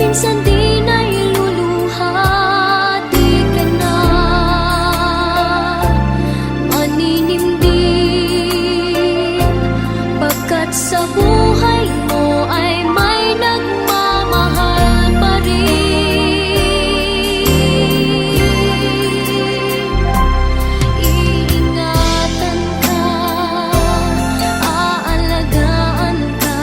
minsan di nailuluha, di ka na maninimdim, pagkat sa buhay mo ay may nagmamahal pa rin. Iingatan ka, aalagaan ka,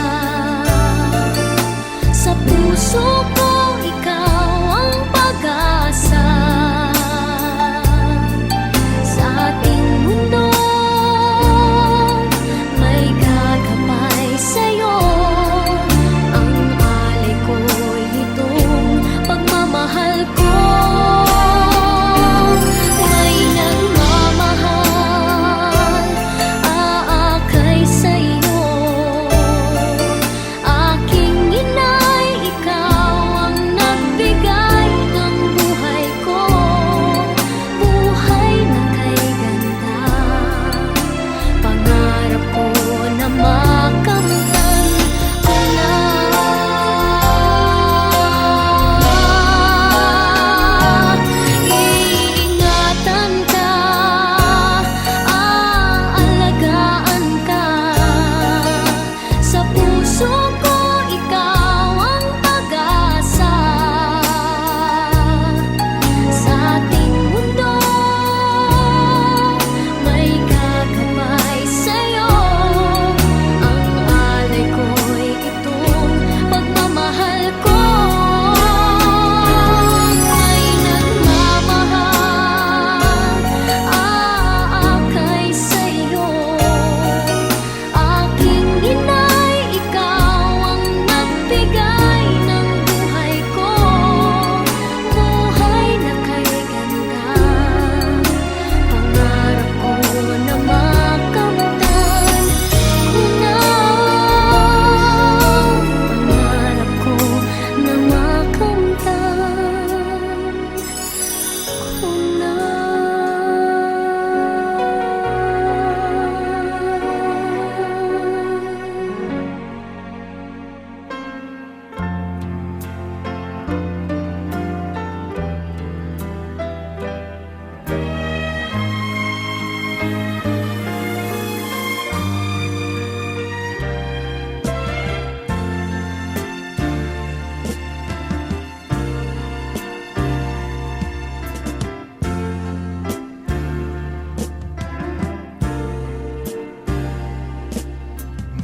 sa puso ko ikaw ang pag-asa. Sa ating mundo may gagabay sa'yo, ang alay ko'y itong pagmamahal ko. May nagmamahal, aakay sa'yo, aking inay, ikaw ang nagbigay ng buhay ko. Buhay na kay ganda, pangarap ko na makamtan ka na. Iingatan ka, aalagaan ka, sa puso ko ikaw ang pag-asa. Sa ating mundo may gagabay sa'yo, ang alay ko'y itong pagmamahal ko. May nagmamahal, aakay sa'yo, aking inay, ikaw ang nagbigay ng buhay ko. Buhay na kay ganda, pangarap ko na makamtan ko na. Pangarap ko na makamtan ko na.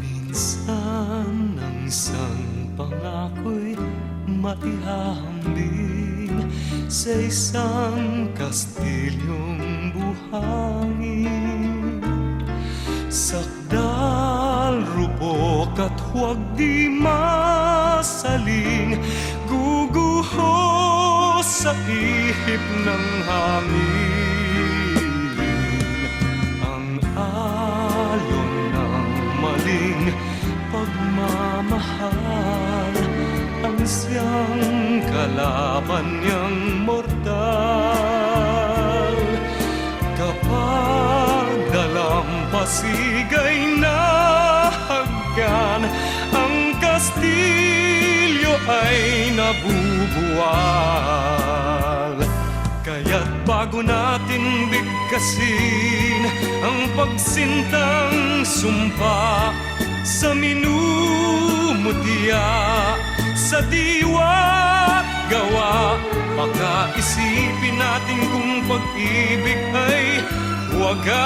Minsan ang isang pangako'y maihahambing sa isang kastilyong buhangin. Sakdal, rupok at huwag di masaling, guguho sa ihip ng hangin. Ang alon ng maling pagmamahal, ang siyang kalaban niyang mortal. Kapag dalampasigay na haggan, ang kastilyo ay nabubuwal. Kaya't bago natin bigkasin ang pagsintang sumpa, sa minumutya, sa diwa't gawa, pagkaisipin natin kung pag-ibig ay wagas.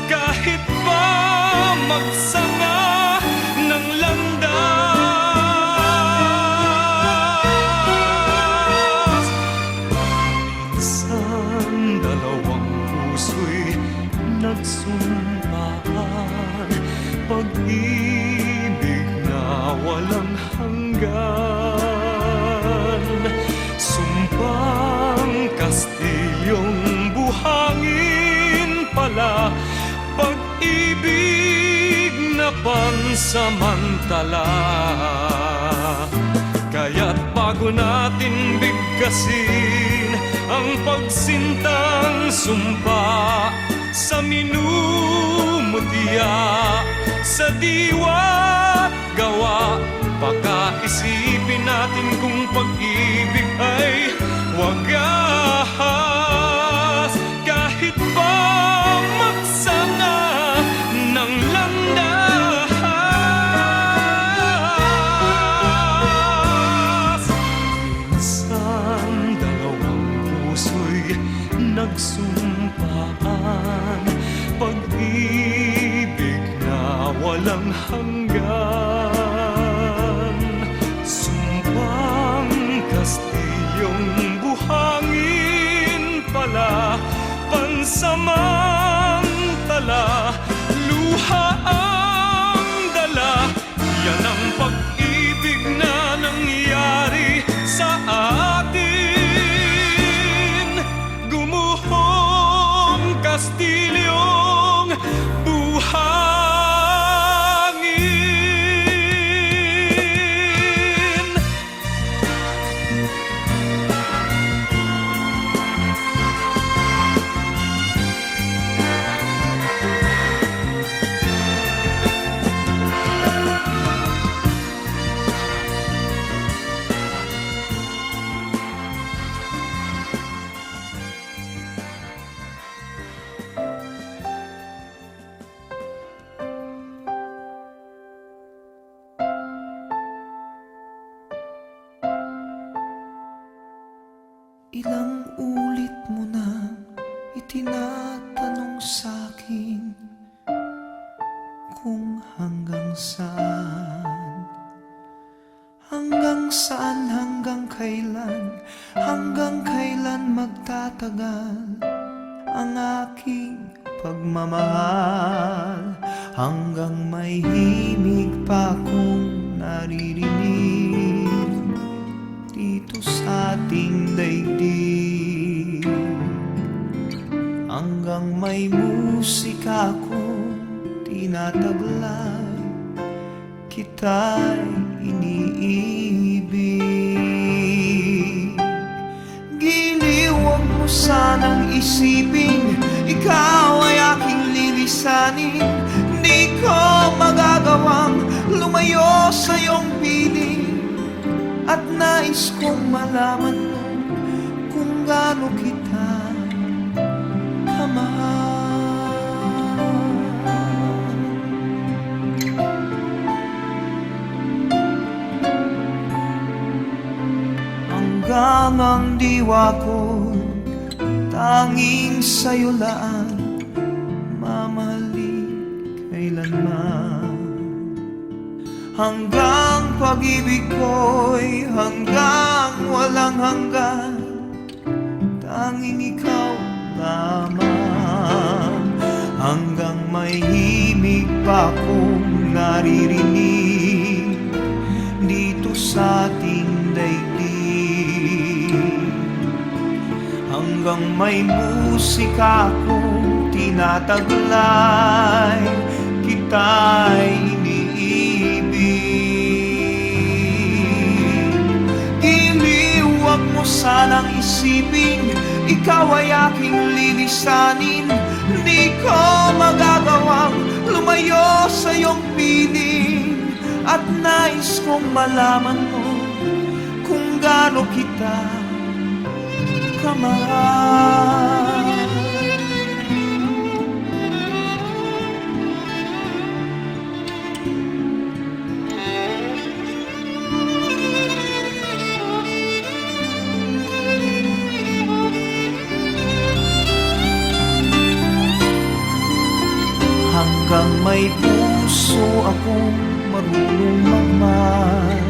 Kahit pa magsanga ng landas, minsan dalawang puso'y nagsumpaan, pag-ibig na walang hanggan. Sumpang kastilyong buhangin pala, pag-ibig na pansamantala. Kaya't bago natin bigkasin ang pagsintang sumpa, sa minumutya, sa diwa't gawa, pagkaisip walang hanggan. Sumpang Kastilyong buhangin pala, pansamantala, luha ang dala. Yan ang pag-ibig na nangyari sa atin. Gumuhong Kastilyong buhangin. Ilang ulit mo na itinatanong sa'kin kung hanggang saan, hanggang kailan magtatagal ang aking pagmamahal, hanggang may himig pa akong naririnig dito sa ating daigdig, hanggang may musika akong tinataglay, kita'y iniibig. Giliw, huwag mo sanang isipin ikaw ay aking lilisanin. Di ko magagawang lumayo sa iyong piling, at nais kong malaman mo kung gaano kita kamahal. Hanggang ang diwa ko tanging sa'yo laan, mamahalin kailanman. Hanggang pag-ibig ko'y hanggang walang hanggan, tanging ikaw lamang. Hanggang may himig pa akong naririnig dito sa ating daigdig, hanggang may musika akong tinataglay, kita'y huwag mo sanang isipin ikaw ay aking lilisanin. Di ko magagawang lumayo sa iyong piling, at nais kong malaman mo kung gaano kita kamahal. Hanggang may puso akong marunong magmahal,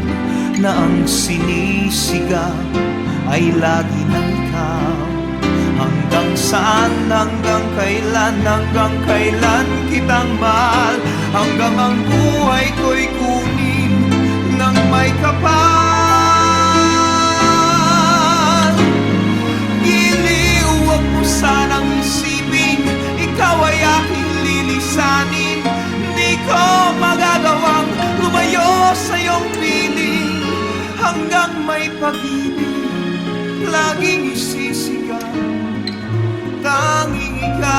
na ang sinisigaw ay lagi ng ikaw. Hanggang saan, hanggang kailan kitang mahal, hanggang ang buhay ko'y kunin ng may kapal. Giliw, huwag mo sanang isipin ikaw ay aking lilisanin. Di ko magagawang lumayo sa iyong piling, hanggang may pag-ibig laging isisigaw, tanging ikaw.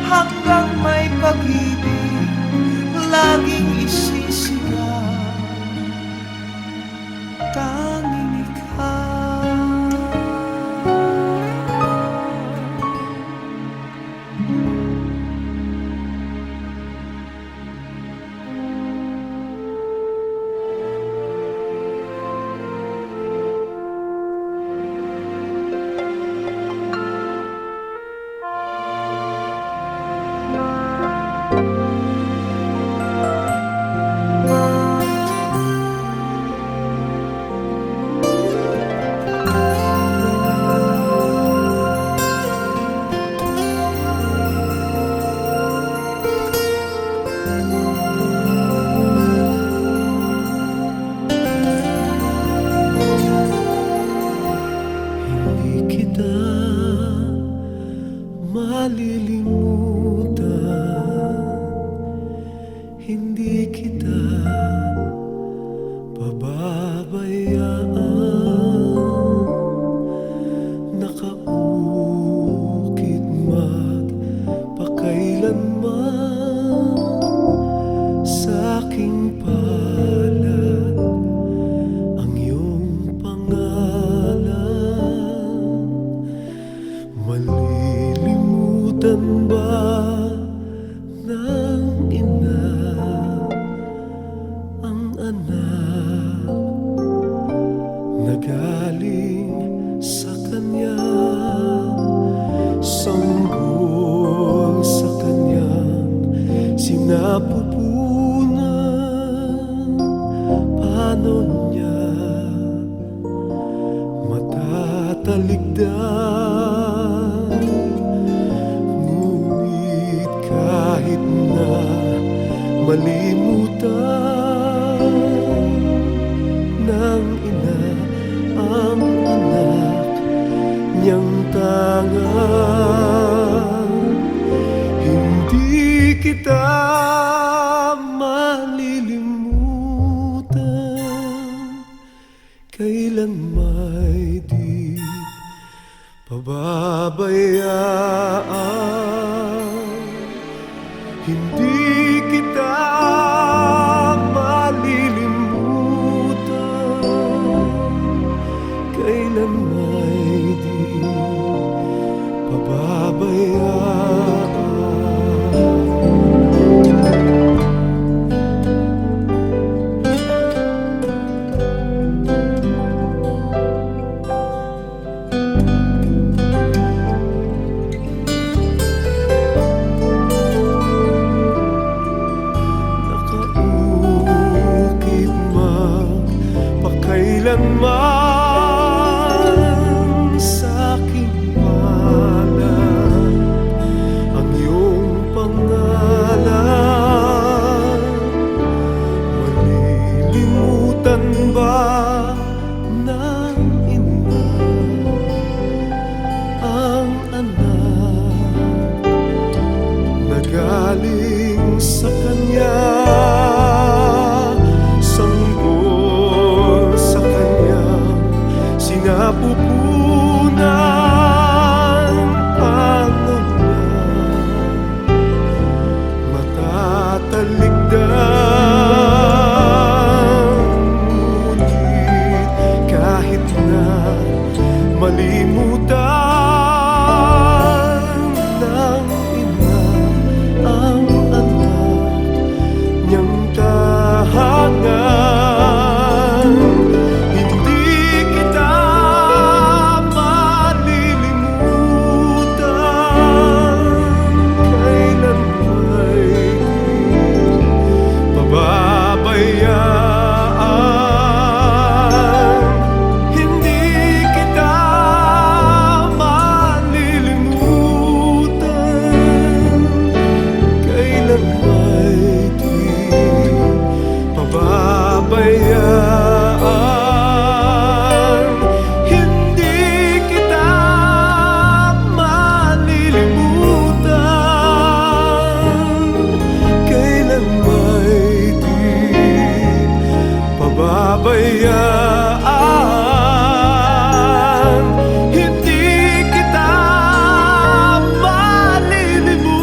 Hanggang may pag-ibig laging isisigaw, tanging ikaw. kailanman sa'king palad ang iyong pangalan. Malilimutan ba ng ina ang anak na galing sa kanya, sanggol sa kanyang sinapupunan? Paano niya matatalikdan? Ngunit kahit na malimutan ng ina ang anak niyang tanga, hindi kita malilimutan, kailan may di pababayaan. Hindi kita malilimutan, kailan may di pababayaan. Nakaukit man pakailanman sa'king palad ang iyong pangalan. Malilimutan ba ng ina ang anak na galing sa kanya, sanggol sa kanyang sinapupunan? Paano niya matatalikdan? Ngunit kahit na malimutan ng ina ang anak niyang tahanan, hindi kita malilimutan, kailan may pababayaan. Hindi kita malilimutan, kailan may di pababayaan. Hindi kita malilimutan, kailan may di pababayaan. Hindi kita malilimutan,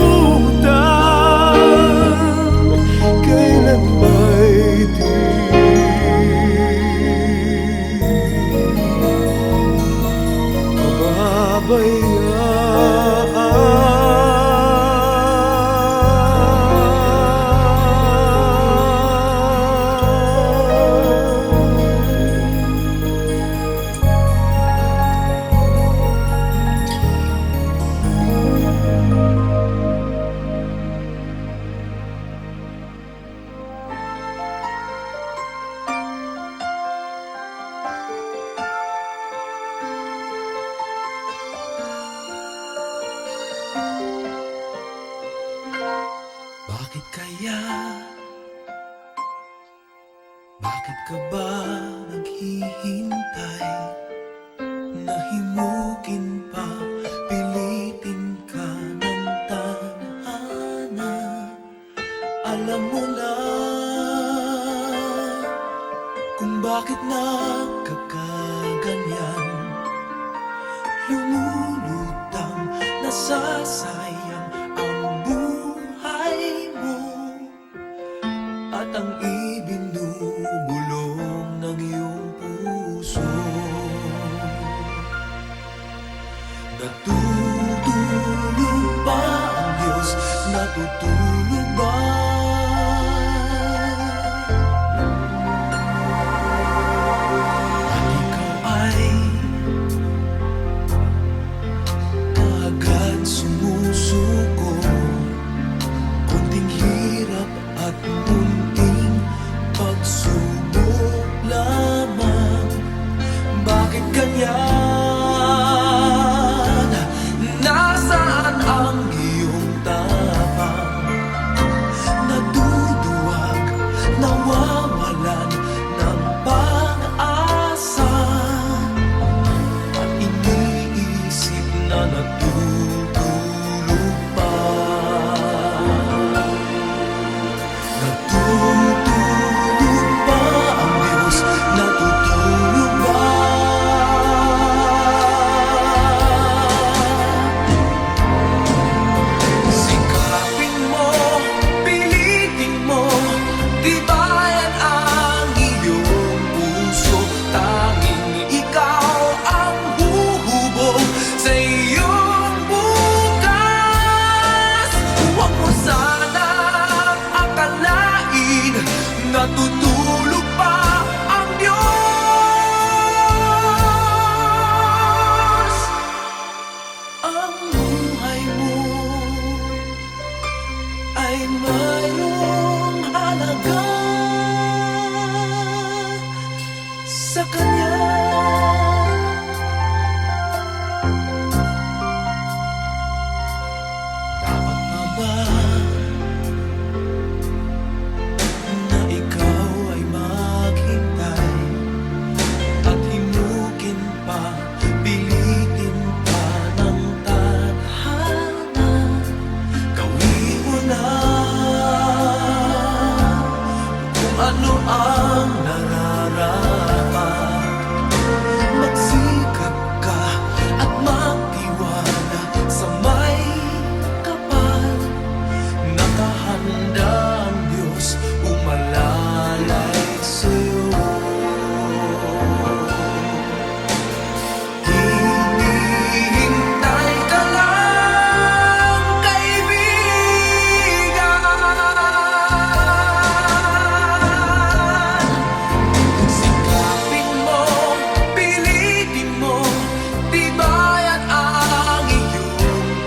kailan may di Bakit kaya? Bakit ka ba naghihintay? Nahimukin pa, pilitin ka ng tadhana. Alam mo na kung bakit nagkakaganyan. Lumulutang, nasasayang ang buhay. natutulog ba? At ikaw ay agad sumusuko, konting hirap at munting pagsubok lamang. Bakit ganyan? Nasaan ang iyong tapang? Naduduwag, nawawalan ng pag-asa, at iniisip na natutulog pa. Natutulog ba ang Diyos? Natutulog ba? Sikapin mo, pilitin mo, tibayan ang iyong puso. Tanging ikaw ang huhubog sa iyong bukas. Huwag mo sanang akalain natutulog pa ang Diyos. Ang buhay mo ay mayroong halaga sa Kanya. Dapat na ba na ikaw ay maghintay at himukin pa, pilitin pa ng tadhana? Gawin mo na kung ano ang nararapat. Magsikap ka at magtiwala sa may kapal. Nakahanda ang Diyos umalalay sa'yo. Hintay ka lang, kaibigan. Sikapin mo, pilitin mo, tibayan ang iyong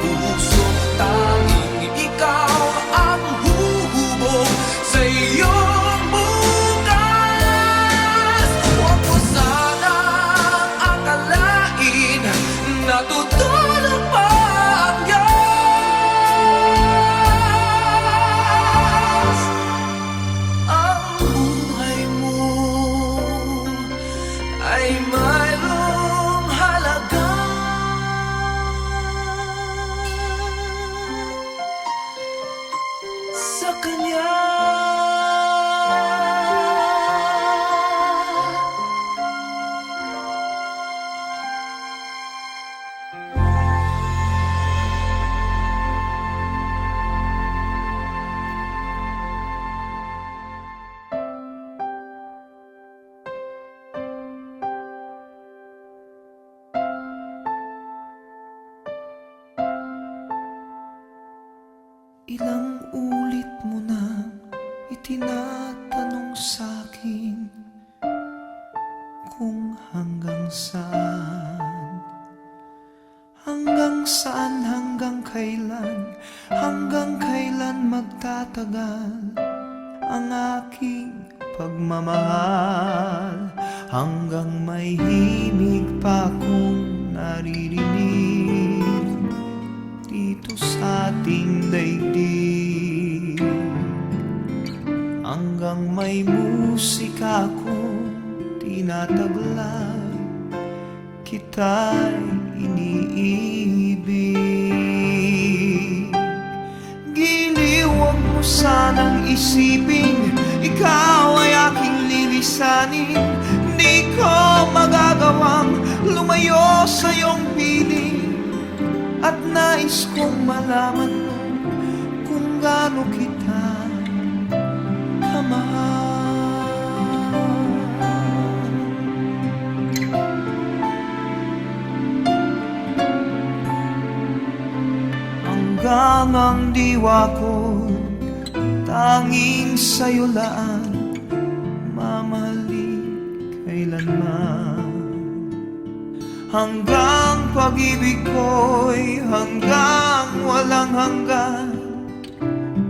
puso. Tanging ikaw ang huhubog sa iyong bukas. Huwag mo sanang akalain natutulog pa ang Diyos. Ang buhay mo ay mayroong halaga sa Kanya. Ilang ulit mo na itinatanong sa'kin kung hanggang saan, hanggang kailan magtatagal ang aking pagmamahal. Hanggang may himig pa akong naririnig dito sa ating daigdig. Hanggang may musika akong tinataglay, kita'y iniibig. Giliw, huwag mo sanang isipin ikaw ay aking lilisanin. Di ko magagawang lumayo sa iyong piling, at nais kong malaman mo kung gaano kita kamahal. Hanggang ang ang diwa ko, tanging sa'yo laan, mamahalin kailanman. Hanggang pag-ibig ko'y hanggang walang hanggan,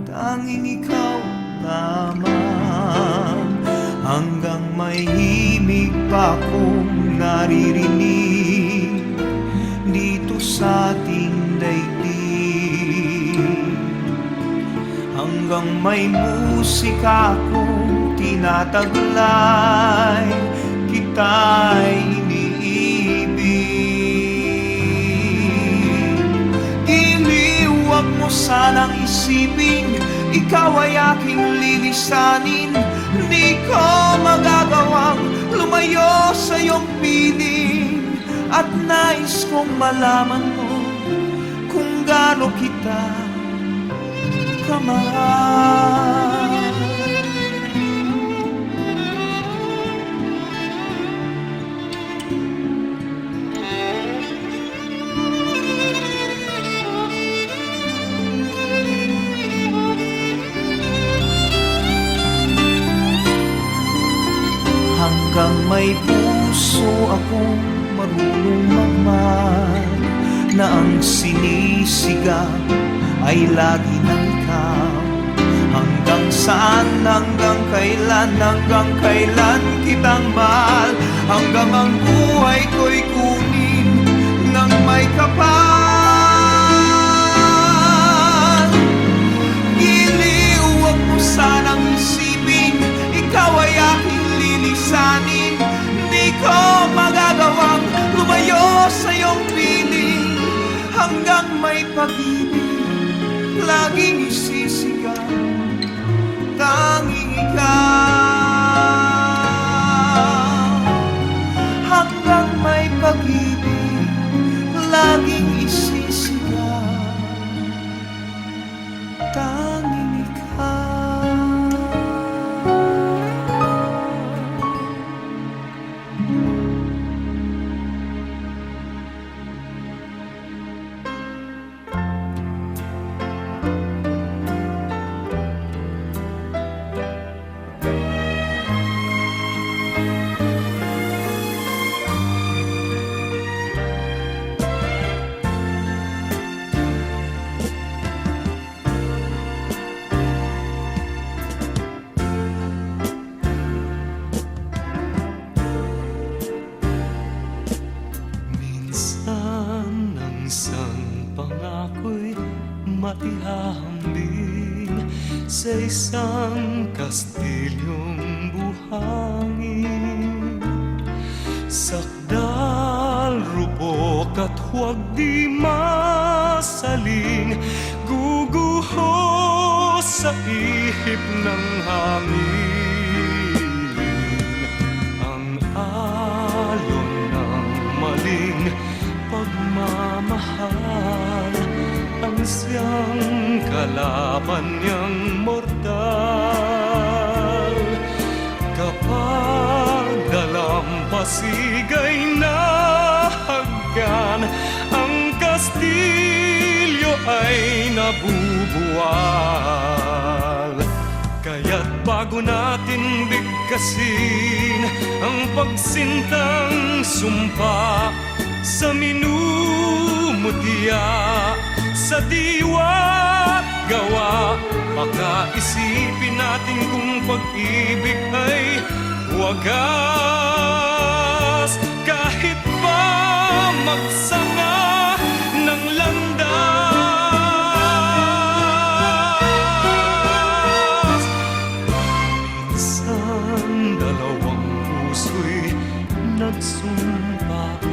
tanging ikaw lamang. Hanggang may himig pa akong naririnig dito sa ating daigdig. Hanggang may musika akong tinataglay, kita'y iniibig. Giliw, wag mo sanang isipin, ikaw ay aking lilisanin. Di ko magagawang lumayo sa iyong piling, at nais kong malaman mo kung gaano kita kamahal. Hanggang may puso akong marunong magmahal, na ang sinisigaw ay lagi ng ikaw. Hanggang saan, hanggang kailan kitang mahal, hanggang ang buhay ko'y kunin ng may kapal. Giliw, wag mo sanang isipin, ikaw ay aking lilisanin. Di ko magagawang lumayo sa iyong piling, hanggang may pag-ibig laging isisigaw, tanging ikaw. Hanggang may pag-ibig laging isisigaw, tanging ikaw. Isang pangako'y matihambing sa isang kastilyong buhangin. Sakdal, rupok at huwag di masaling, guguho sa ihip ng hangin. Ang alon ng maling pagmamahal, ang siyang kalaban niyang mortal. Kapag dalampasigay na haggan, ang kastilyo ay nabubuwal. Kaya't bago natin bigkasin ang pagsintang sumpa, sa minumutya, sa diwa't gawa, baka isipin natin kung pag-ibig ay wagas. Kahit pa magsanga ng landas, minsan dalawang puso'y nagsumpaan,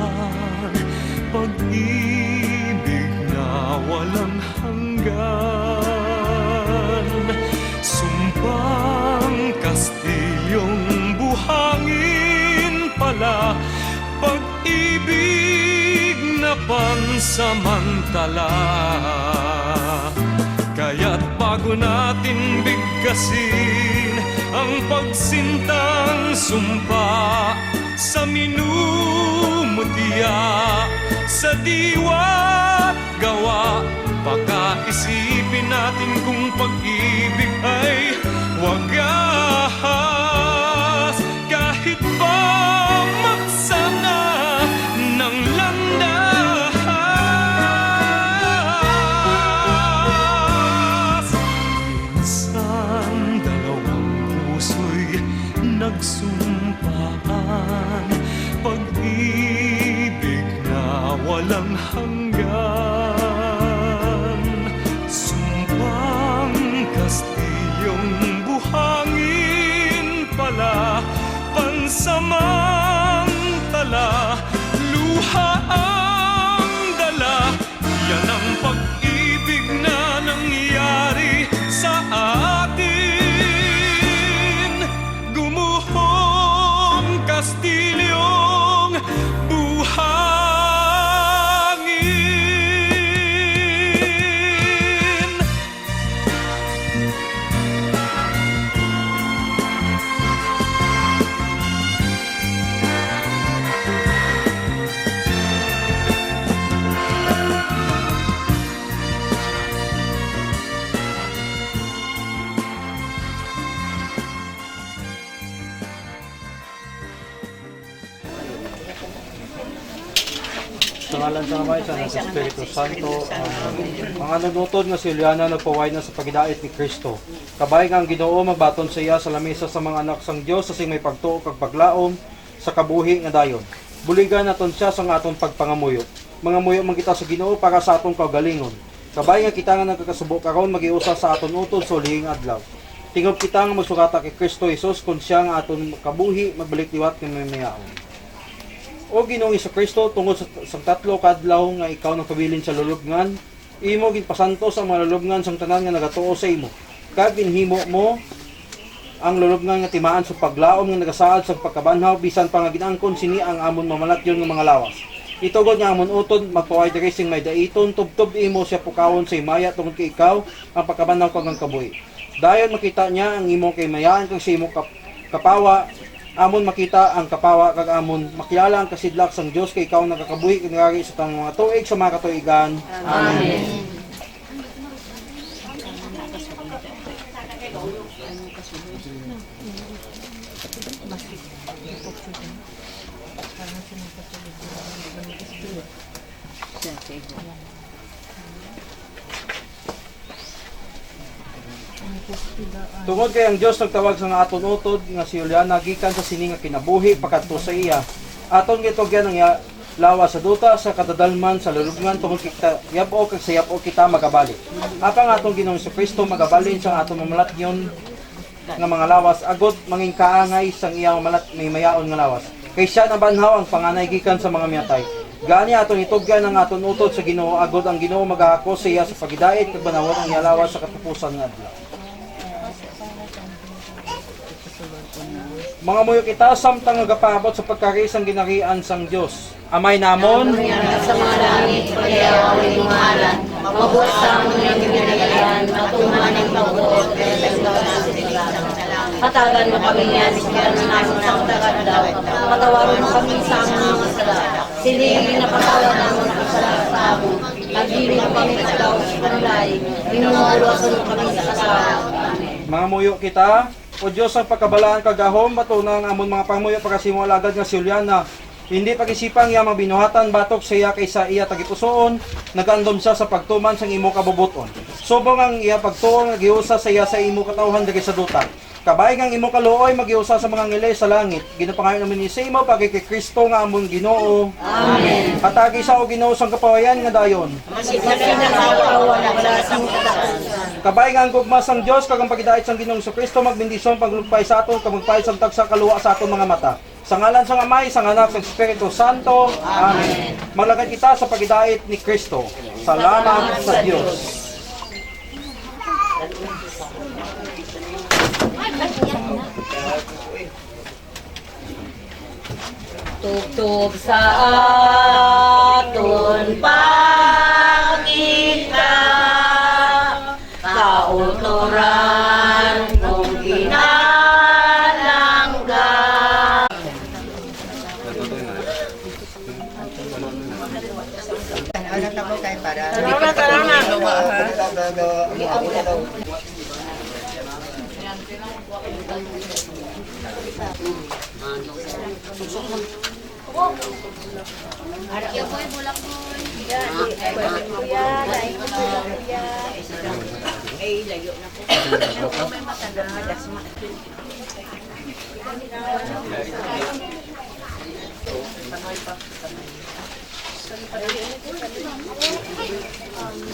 pag-ibig na walang hanggan. Sumpang kastilyong buhangin pala, pag-ibig na pansamantala. Kaya't bago natin bigkasin ang pagsintang sumpa, sa minumutya, sa diwa't gawa, Baka isipin natin kung pag-ibig ay wagas. Kahit pa magsana ng landas, minsan dalawang puso'y nagsumpaan. Pag-ibig na walang hanggan, sumpang Kastilyong buhangin pala, pansamantala, luha ang dala. Yan ang pag-ibig na nangyari sa atin. Gumuhong Kastilyong buhangin. Sa ngalan sa Ama, sa Espiritu Santo. Mga nunutod nga si Juliana nagpaway na sa pagidait ni Kristo. Kabay nga ang Ginoo magbaton sa iya sa lamesa sa mga anak sang Dios sa sing may pagtuo kag paglaom sa kabuhi nga dayon. Buligan naton siya sa nga aton pagpangamuyo. Mga muyo man kita sa Ginoo para sa aton kaugalingon. Kabay nga kita nga nagkakasubo karon magiusa sa aton utod sa hulihing adlaw. Tingob kita nga magsugata kay Kristo Jesus kun siya nga aton kabuhi magbalik liwat kay mayaon. O Ginoong Kristo, tungod sa tatlo kadlaw nga ikaw nang pabilin sa lulubngan, imo ginpasanto sa mga lulubngan sang tanan nga nagatuo sa imo. Kag ginhimo mo ang lulubngan nga timaan sa paglaom nga nagasaad sa pagkabanhaw bisan pa nga ginangkon sini ang amon mamalatyon nga mga lawas. Itugod nga amon utod magpaway diri sing may daiton tubtob imo siya pukawon sa imaya tungod kay ikaw ang pagkabanhaw kag ang kabuhi. Dayon makita niya ang imo kay mayaan kag sa imo kapawa. Amon makita ang kapawa kag amon makilala ang kasidlak sang Dios kay ikaw nagakabuhi kag nagari sa tanang mga tuig sa mga katuigan. Amen. Tungod kay ang Dios nagtawag sa nga aton utod nga si Juliana gikan sa sini nga kinabuhi pakadto sa iya. Aton gitugyan ang lawas sa duta sa kadadalman sa lulubngan tungod kita yab-o kag sayap-o kita magabali. Apang aton Ginoong Kristo magabalin sa aton mamalatyon nga mga lawas agod manging kaangay sang iyang malat may mayaon nga lawas. Kay siya nabanhaw ang panganay gikan sa mga miyatay. Gani aton itugyan ang aton utod sa Ginoo agod ang Ginoo magahako sa iya sa pagidait kag banawon ang iya lawas sa katapusan nga adlaw. Mga muyo kita samtang nagapabot sa pagkarisang ginarian sang Dios. Amay namon Sa mga langit, pagyaw ay lumalan, mabuot sa amon ng ginagalan, matuman ang pagbuot, Hatagan mo kami niya, siya ng amon sa katagan daw. Patawarin mo kami sa amon mga sala. Silingin na patawa namon ang sala sa amon. Pagdinig mo kami sa daw sa kanulay. Minumulosan mo kami sa kasala. mga muyo kita, o Diyos ang pagkabalaan kagahom, batunang amon mga pangmuyo pagkasimo alagad nga si Juliana. Hindi pag-isipang iya binuhatan batok sa iya kaysa iya tagipusoon, nagandom siya sa pagtuman sang imo kabubuton. Subong ang iya pagtuon nagiusa sa iya sa imo katawhan diri sa duta. Kabay nga imo kaluoy magiusa sa mga ngilay sa langit. Ginapangayon namin ni sa imo pagkay kay Kristo nga amon Ginoo. Amen. Hatagi sa o Ginoo sang kapawayan nga dayon. Kabay nga ang gugma sang Dios kag ang pagidait sang Ginoong Kristo magbendisyon paglugpay sa aton kag magpay sang tagsa kaluwa sa aton mga mata. Sa ngalan sang Amay, sang Anak, sang Espiritu Santo. Amen. Maglagad kita sa pagidait ni Kristo. Salamat sa Dios. Tugtog sa aton pangita, kauturan kong ginalangga. Anak na po kayo para.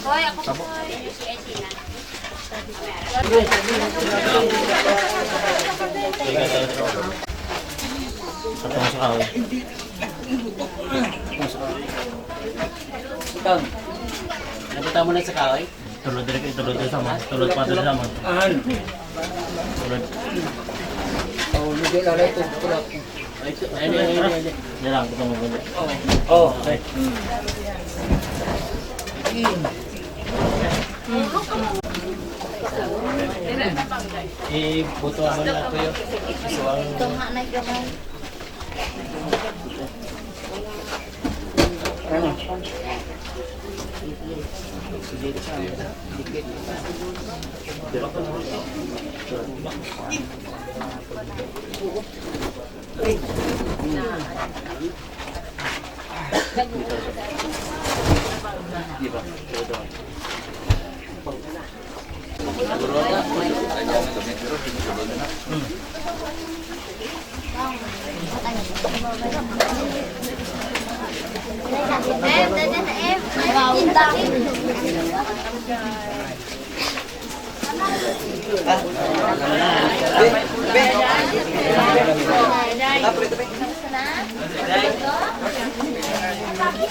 Hoy, ako po. Ikaw, nakita mo na sa kaway? Tulod din sama. Tulod pa doon sama. Tulod. Oh, hindi lang ito. Tulak. Ay. Jarang ko mo gulo. Oh. Okay. Buto mo na ko yun. Ito nga na gamay.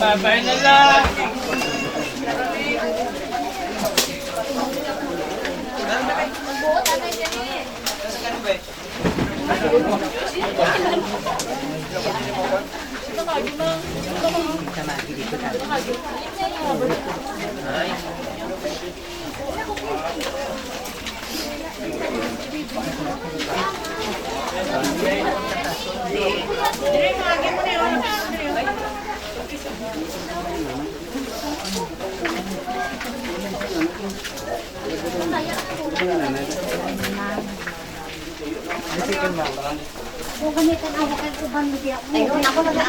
Babay na lang. Ayun, ako na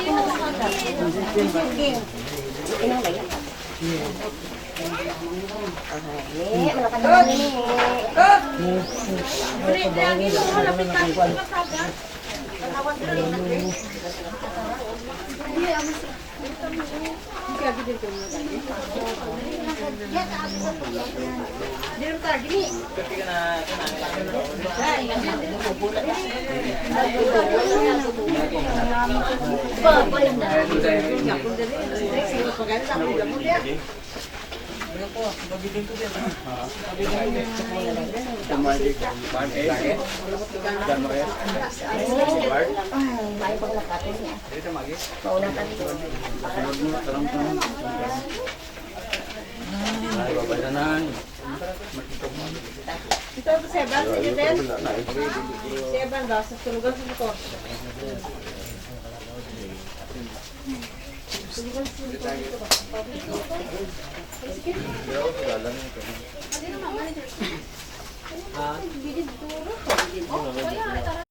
ako.